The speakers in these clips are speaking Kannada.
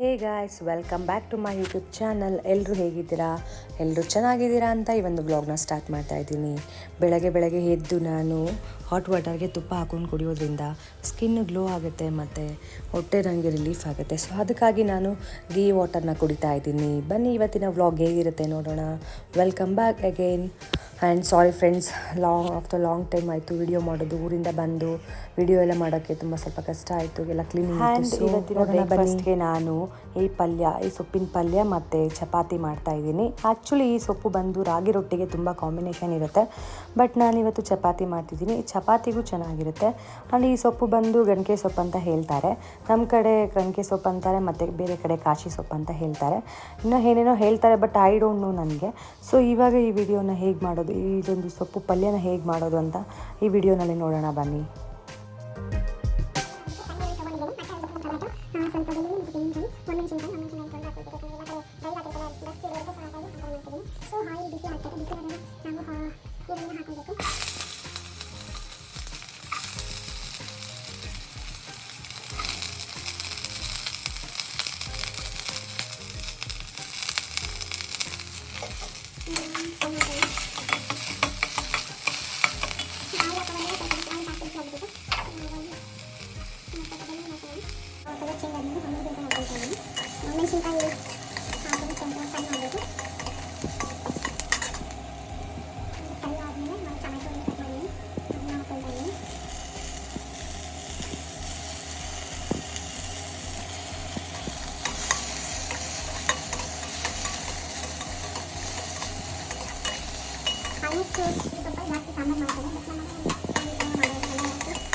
Hey guys, welcome back to my YouTube channel. ಎಲ್ಲರೂ ಹೇಗಿದ್ದೀರಾ? ಎಲ್ಲರೂ ಚೆನ್ನಾಗಿದ್ದೀರಾ ಅಂತ ಈ ಒಂದು ಬ್ಲಾಗ್ನ ಸ್ಟಾರ್ಟ್ ಮಾಡ್ತಾ ಇದ್ದೀನಿ. ಬೆಳಗ್ಗೆ ಎದ್ದು ನಾನು ಹಾಟ್ ವಾಟರ್ಗೆ ತುಪ್ಪ ಹಾಕೊಂಡು ಕುಡಿಯೋದ್ರಿಂದ ಸ್ಕಿನ್ ಗ್ಲೋ ಆಗುತ್ತೆ ಮತ್ತು ಹೊಟ್ಟೆ ನನಗೆ ರಿಲೀಫ್ ಆಗುತ್ತೆ. ಸೊ ಅದಕ್ಕಾಗಿ ನಾನು ಗೀ ವಾಟರ್ನ ಕುಡಿತಾ ಇದ್ದೀನಿ. ಬನ್ನಿ ಇವತ್ತಿನ ವ್ಲಾಗ್ ಹೇಗಿರುತ್ತೆ ನೋಡೋಣ. Welcome back again. And sorry friends, after long time ಆಯಿತು ವಿಡಿಯೋ ಮಾಡೋದು. ಊರಿಂದ ಬಂದು ವಿಡಿಯೋ ಎಲ್ಲ ಮಾಡೋಕ್ಕೆ ಸ್ವಲ್ಪ ಕಷ್ಟ ಆಯಿತು, ಎಲ್ಲ ಕ್ಲೀನಿಂಗ್. ಇವತ್ತಿನ ಬ್ರೇಕ್ಫಾಸ್ಟ್ಗೆ ನಾನು ಈ ಸೊಪ್ಪಿನ ಪಲ್ಯ ಮತ್ತು ಚಪಾತಿ ಮಾಡ್ತಾ ಇದ್ದೀನಿ. ಆ್ಯಕ್ಚುಲಿ ಈ ಸೊಪ್ಪು ಬಂದು ರಾಗಿ ರೊಟ್ಟಿಗೆ ತುಂಬ ಕಾಂಬಿನೇಷನ್ ಇರುತ್ತೆ, ಬಟ್ ನಾನಿವತ್ತು ಚಪಾತಿ ಮಾಡ್ತಿದ್ದೀನಿ. ಚಪಾತಿಗೂ ಚೆನ್ನಾಗಿರುತ್ತೆ. ಆ್ಯಂಡ್ ಈ ಸೊಪ್ಪು ಬಂದು ಗಣಕೆ ಸೊಪ್ಪು ಅಂತ ಹೇಳ್ತಾರೆ. ನಮ್ಮ ಕಡೆ ಗಣಕೆ ಸೊಪ್ಪು ಅಂತಾರೆ, ಮತ್ತು ಬೇರೆ ಕಡೆ ಕಾಶಿ ಸೊಪ್ಪು ಅಂತ ಹೇಳ್ತಾರೆ. ಇನ್ನೂ ಏನೇನೋ ಹೇಳ್ತಾರೆ, ಬಟ್ ಐ ಡೋಂಟ್ ನೋ ನನಗೆ. ಸೊ ಇವಾಗ ಈ ವಿಡಿಯೋನ ಹೇಗೆ ಮಾಡೋದು, ಇದೊಂದು ಸೊಪ್ಪು ಪಲ್ಯನ ಹೇಗೆ ಮಾಡೋದು ಅಂತ ಈ ವಿಡಿಯೋನಲ್ಲಿ ನೋಡೋಣ ಬನ್ನಿ.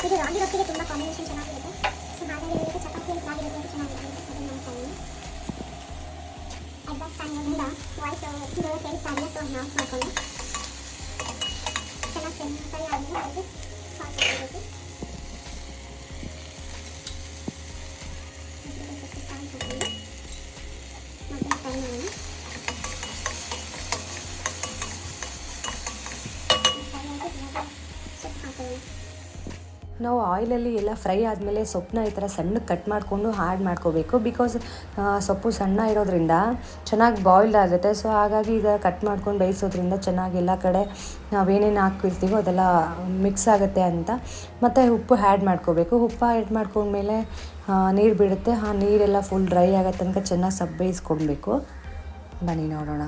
ಇದು ರಾಗಿ ರೊಟ್ಟಿಗೆ ತುಂಬ ಕಾಂಬಿನೇಷನ್ ಚೆನ್ನಾಗಿರುತ್ತೆ. ಸೊ ಹಾಗಾಗಿ ಇವತ್ತು ಚಪಾತಿ ರಾಗಿ ರೊಟ್ಟಿಗೆ ಚೆನ್ನಾಗಿರುತ್ತೆ. ಅದನ್ನು ಮಾಡ್ತಾ ಇದ್ದೀನಿ. ಎಕ್ಸಾಕ್ಟ್ ಟೈಮಿಂದ ವಾಯ್ಸ್ ಇದು ಕೇಳಿಸ್ತಾ ಇದೆ, ಸೊ ನಾವು ಮಾಡ್ಕೊಂಡು ಚೆನ್ನಾಗಿ ಫ್ರೈ ಆದಮೇಲೆ ಅದಕ್ಕೆ ಸಾಲ್ಟ್ ಹಾಕಬೇಕು. ಸಾಲ್ಟ್ ಹಾಕಿದ್ರೆ ಮತ್ತೆ ಫ್ರೈ ಮಾಡೋಣ. ಸೊಪ್ಪು ಹಾಕೋಣ. ನಾವು ಆಯಿಲಲ್ಲಿ ಎಲ್ಲ ಫ್ರೈ ಆದಮೇಲೆ ಸೊಪ್ಪನ್ನ ಈ ಥರ ಸಣ್ಣಗೆ ಕಟ್ ಮಾಡಿಕೊಂಡು ಆ್ಯಡ್ ಮಾಡ್ಕೋಬೇಕು. ಬಿಕಾಸ್ ಸೊಪ್ಪು ಸಣ್ಣ ಇರೋದ್ರಿಂದ ಚೆನ್ನಾಗಿ ಬಾಯ್ಲ್ಡ್ ಆಗುತ್ತೆ. ಸೊ ಹಾಗಾಗಿ ಈಗ ಕಟ್ ಮಾಡ್ಕೊಂಡು ಬೇಯಿಸೋದ್ರಿಂದ ಚೆನ್ನಾಗಿ ಎಲ್ಲ ಕಡೆ ನಾವೇನೇನು ಹಾಕಿರ್ತೀವೋ ಅದೆಲ್ಲ ಮಿಕ್ಸ್ ಆಗುತ್ತೆ ಅಂತ. ಮತ್ತು ಉಪ್ಪು ಆ್ಯಡ್ ಮಾಡ್ಕೋಬೇಕು. ಉಪ್ಪು ಆ್ಯಡ್ ಮಾಡ್ಕೊಂಡ್ಮೇಲೆ ನೀರು ಬಿಡುತ್ತೆ. ಆ ನೀರೆಲ್ಲ ಫುಲ್ ಡ್ರೈ ಆಗೋ ತನಕ ಚೆನ್ನಾಗಿ ಬೇಯಿಸ್ಕೊಳ್ಬೇಕು. ಬನ್ನಿ ನೋಡೋಣ.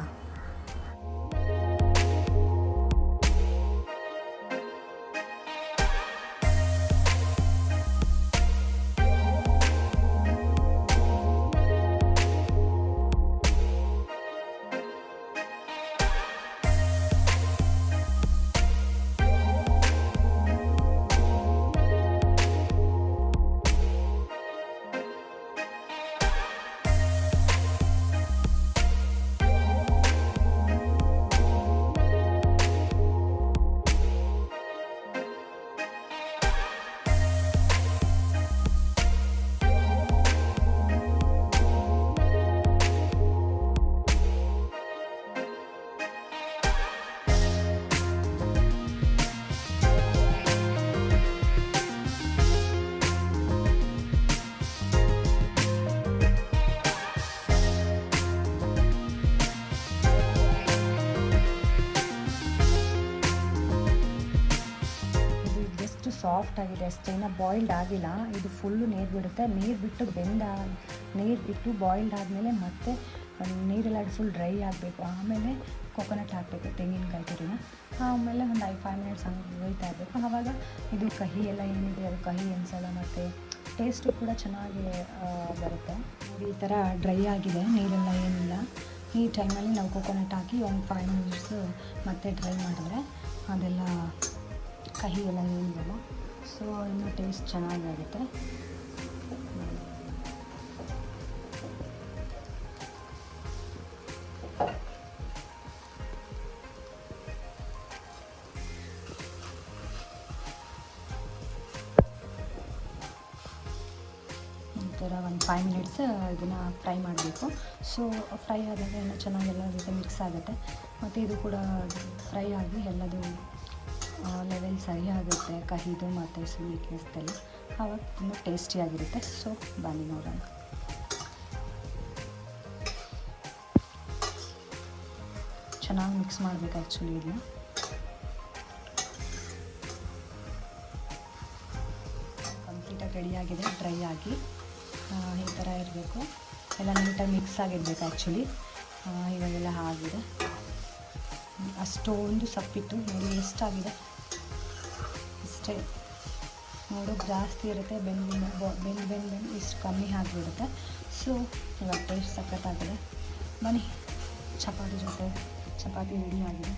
ಸಾಫ್ಟ್ ಆಗಿದೆ ಅಷ್ಟೇ, ಇನ್ನು ಬಾಯ್ಲ್ಡ್ ಆಗಿಲ್ಲ. ಇದು ಫುಲ್ಲು ನೀರು ಬಿಡುತ್ತೆ. ನೀರು ಬಿಟ್ಟು ಬಾಯ್ಲ್ಡ್ ಆದಮೇಲೆ ಮತ್ತೆ ನೀರೆಲ್ಲ ಫುಲ್ ಡ್ರೈ ಆಗಬೇಕು. ಆಮೇಲೆ ಕೊಕೊನಟ್ ಹಾಕಬೇಕು, ತೆಂಗಿನಕಾಯಿ ತುರಿನ. ಆಮೇಲೆ ಒಂದು 5 ಮಿನಿಟ್ಸ್ ಹಂಗೆ ಬೇಯ್ತಾ ಇರಬೇಕು. ಆವಾಗ ಇದು ಕಹಿ ಎಲ್ಲ ಏನಿದೆ ಅದು ಕಹಿ ಅನಿಸಲ್ಲ, ಮತ್ತು ಟೇಸ್ಟು ಕೂಡ ಚೆನ್ನಾಗಿ ಬರುತ್ತೆ. ಈ ಥರ ಡ್ರೈ ಆಗಿದೆ, ನೀರೆಲ್ಲ ಏನಿಲ್ಲ. ಈ ಟೈಮಲ್ಲಿ ನಾವು ಕೊಕೊನಟ್ ಹಾಕಿ ಒಂದು 5 ಮಿನಿಟ್ಸ್ ಮತ್ತೆ ಡ್ರೈ ಮಾಡಿದ್ರೆ ಅದೆಲ್ಲ ಕಹಿ ಎಲ್ಲ ಏನಿದೆಲ್ಲ ಸೊ ಇನ್ನೂ ಟೇಸ್ಟ್ ಚೆನ್ನಾಗಾಗುತ್ತೆ. ಈ ಥರ ಒಂದು 5 ಮಿನಿಟ್ಸ್ ಇದನ್ನು ಫ್ರೈ ಮಾಡಬೇಕು. ಸೊ ಫ್ರೈ ಆದಾಗ ಎಲ್ಲ ಚೆನ್ನಾಗೆಲ್ಲ ಜೊತೆ ಮಿಕ್ಸ್ ಆಗುತ್ತೆ, ಮತ್ತು ಇದು ಕೂಡ ಫ್ರೈ ಆಗಿ ಎಲ್ಲದು ಲೆವೆಲ್ ಸರಿಯಾಗುತ್ತೆ, ಕಹಿದು ಮತ್ತು ಸ್ವೀಟ್ನೆಸ್ದೆಲ್ಲ. ಆವಾಗ ತುಂಬ ಟೇಸ್ಟಿಯಾಗಿರುತ್ತೆ. ಸೊ ಬನ್ನಿ ನೋಡೋಣ. ಚೆನ್ನಾಗಿ ಮಿಕ್ಸ್ ಮಾಡಬೇಕು ಆ್ಯಕ್ಚುಲಿ ಇದನ್ನ. ಕಂಪ್ಲೀಟಾಗಿ ರೆಡಿಯಾಗಿದೆ, ಡ್ರೈ ಆಗಿ ಈ ಥರ ಇರಬೇಕು. ಎಲ್ಲ ನೀಟಾಗಿ ಮಿಕ್ಸ್ ಆಗಿರಬೇಕು ಆ್ಯಕ್ಚುಲಿ. ಇವಾಗೆಲ್ಲ ಆಗಿದೆ. ಅಷ್ಟೊಂದು ಸಪ್ಪಿತ್ತು ನೋಡಿ ಎಷ್ಟಾಗಿದೆ. ಇಷ್ಟೇ ನೋಡೋಕೆ ಜಾಸ್ತಿ ಇರುತ್ತೆ, ಬೆಂದು ಇಷ್ಟು ಕಮ್ಮಿ ಆಗಿಬಿಡುತ್ತೆ. ಸೊ ಇವಾಗ ಟೇಸ್ಟ್ ಸಖತ್ತಾಗಿದೆ. ಬನ್ನಿ ಚಪಾತಿ ರೆಡಿ ಆಗಿದೆ.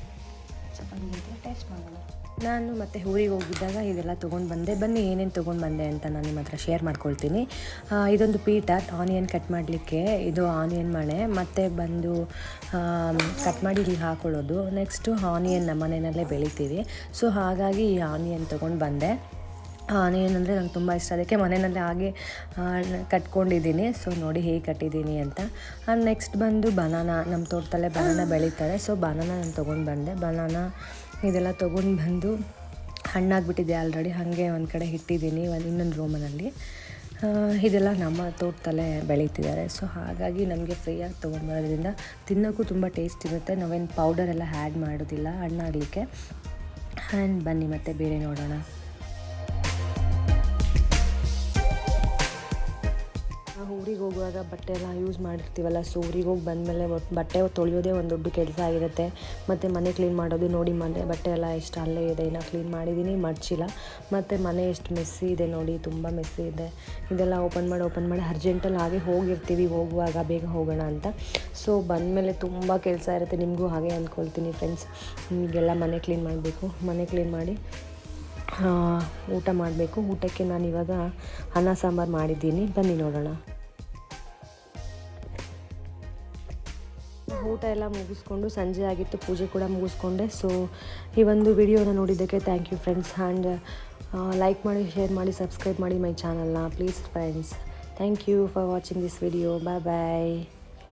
ಚಪಾತಿ ಜೊತೆ ಟೇಸ್ಟ್ ಮಾಡೋಣ. ನಾನು ಮತ್ತು ಊರಿಗೆ ಹೋಗಿದ್ದಾಗ ಇದೆಲ್ಲ ತೊಗೊಂಡು ಬಂದೆ. ಬನ್ನಿ ಏನೇನು ತೊಗೊಂಡು ಬಂದೆ ಅಂತ ನಾನು ನಿಮ್ಮ ಹತ್ರ ಶೇರ್ ಮಾಡ್ಕೊಳ್ತೀನಿ. ಇದೊಂದು ಪೀಠ ಆನಿಯನ್ ಕಟ್ ಮಾಡಲಿಕ್ಕೆ, ಇದು ಆನಿಯನ್ ಮಣೆ, ಮತ್ತು ಬಂದು ಕಟ್ ಮಾಡಿ ಇಲ್ಲಿ ಹಾಕೊಳ್ಳೋದು. ನೆಕ್ಸ್ಟು ಆನಿಯನ್ ನಮ್ಮ ಮನೆಯಲ್ಲೇ ಬೆಳಿತೀವಿ. ಸೊ ಹಾಗಾಗಿ ಈ ಆನಿಯನ್ ತೊಗೊಂಡು ಬಂದೆ. ಆನಿಯನ್ ಅಂದರೆ ನಂಗೆ ತುಂಬ ಇಷ್ಟ, ಅದಕ್ಕೆ ಮನೆಯಲ್ಲೇ ಹಾಗೆ ಕಟ್ಕೊಂಡಿದ್ದೀನಿ. ಸೊ ನೋಡಿ ಹೇಗೆ ಕಟ್ಟಿದ್ದೀನಿ ಅಂತ. ನೆಕ್ಸ್ಟ್ ಬಂದು ಬನಾನಾ, ನಮ್ಮ ತೋಟದಲ್ಲೇ ಬನಾನಾ ಬೆಳೀತಾರೆ. ಸೊ ಬನಾನಾ ನಾನು ತೊಗೊಂಡು ಬಂದೆ. ಬನಾನಾ ಇದೆಲ್ಲ ತೊಗೊಂಡು ಬಂದು ಹಣ್ಣಾಗಿಬಿಟ್ಟಿದೆ ಆಲ್ರೆಡಿ, ಹಾಗೆ ಒಂದು ಕಡೆ ಇಟ್ಟಿದ್ದೀನಿ ಇನ್ನೊಂದು ರೂಮಲ್ಲಿ. ಇದೆಲ್ಲ ನಮ್ಮ ತೋಟದಲ್ಲೇ ಬೆಳೀತಿದ್ದಾರೆ. ಸೊ ಹಾಗಾಗಿ ನಮಗೆ ಫ್ರೀಯಾಗಿ ತೊಗೊಂಡ್ಬರೋದ್ರಿಂದ ತಿನ್ನೋಕ್ಕೂ ತುಂಬ ಟೇಸ್ಟ್ ಇರುತ್ತೆ. ನಾವೇನು ಪೌಡರೆಲ್ಲ ಆ್ಯಡ್ ಮಾಡೋದಿಲ್ಲ ಹಣ್ಣಾಗಲಿಕ್ಕೆ. ಆ್ಯಂಡ್ ಬನ್ನಿ ಮತ್ತೆ ಬೇರೆ ನೋಡೋಣ. ಊರಿಗೆ ಹೋಗುವಾಗ ಬಟ್ಟೆ ಎಲ್ಲ ಯೂಸ್ ಮಾಡಿರ್ತೀವಲ್ಲ. ಸೊ ಊರಿಗೆ ಹೋಗಿ ಬಂದಮೇಲೆ ಬಟ್ಟೆ ತೊಳೆಯೋದೇ ಒಂದು ದೊಡ್ಡ ಕೆಲಸ ಆಗಿರುತ್ತೆ. ಮತ್ತು ಮನೆ ಕ್ಲೀನ್ ಮಾಡೋದು. ನೋಡಿ ಬಟ್ಟೆ ಎಲ್ಲ ಎಷ್ಟು ಅಲ್ಲೇ ಇದೆ, ಇನ್ನೂ ಕ್ಲೀನ್ ಮಾಡಿದ್ದೀನಿ, ಮಡ್ಚಿಲ್ಲ. ಮತ್ತು ಮನೆ ಎಷ್ಟು ಮೆಸ್ಸಿ ಇದೆ ನೋಡಿ, ತುಂಬ ಮೆಸ್ಸಿ ಇದೆ. ಇದೆಲ್ಲ ಓಪನ್ ಮಾಡಿ ಅರ್ಜೆಂಟಲ್ಲಿ ಹಾಗೆ ಹೋಗಿರ್ತೀವಿ, ಹೋಗುವಾಗ ಬೇಗ ಹೋಗೋಣ ಅಂತ. ಸೊ ಬಂದಮೇಲೆ ತುಂಬ ಕೆಲಸ ಇರುತ್ತೆ. ನಿಮಗೂ ಹಾಗೆ ಅಂದ್ಕೊಳ್ತೀನಿ ಫ್ರೆಂಡ್ಸ್. ಈಗೆಲ್ಲ ಮನೆ ಕ್ಲೀನ್ ಮಾಡಬೇಕು. ಮನೆ ಕ್ಲೀನ್ ಮಾಡಿ ಊಟ ಮಾಡಬೇಕು. ಊಟಕ್ಕೆ ನಾನು ಇವಾಗ ಅನ್ನ ಸಾಂಬಾರು ಮಾಡಿದ್ದೀನಿ. ಬನ್ನಿ ನೋಡೋಣ. ಊಟ ಎಲ್ಲ ಮುಗಿಸ್ಕೊಂಡು ಸಂಜೆ ಆಗಿತ್ತು, ಪೂಜೆ ಕೂಡ ಮುಗಿಸ್ಕೊಂಡೆ. ಸೊ ಈ ಒಂದು ವಿಡಿಯೋನ ನೋಡಿದ್ದಕ್ಕೆ thank you friends. And like ಮಾಡಿ, ಶೇರ್ ಮಾಡಿ, ಸಬ್ಸ್ಕ್ರೈಬ್ ಮಾಡಿ ಮೈ ಚಾನಲ್ನ please friends. Thank you for watching this video. Bye bye.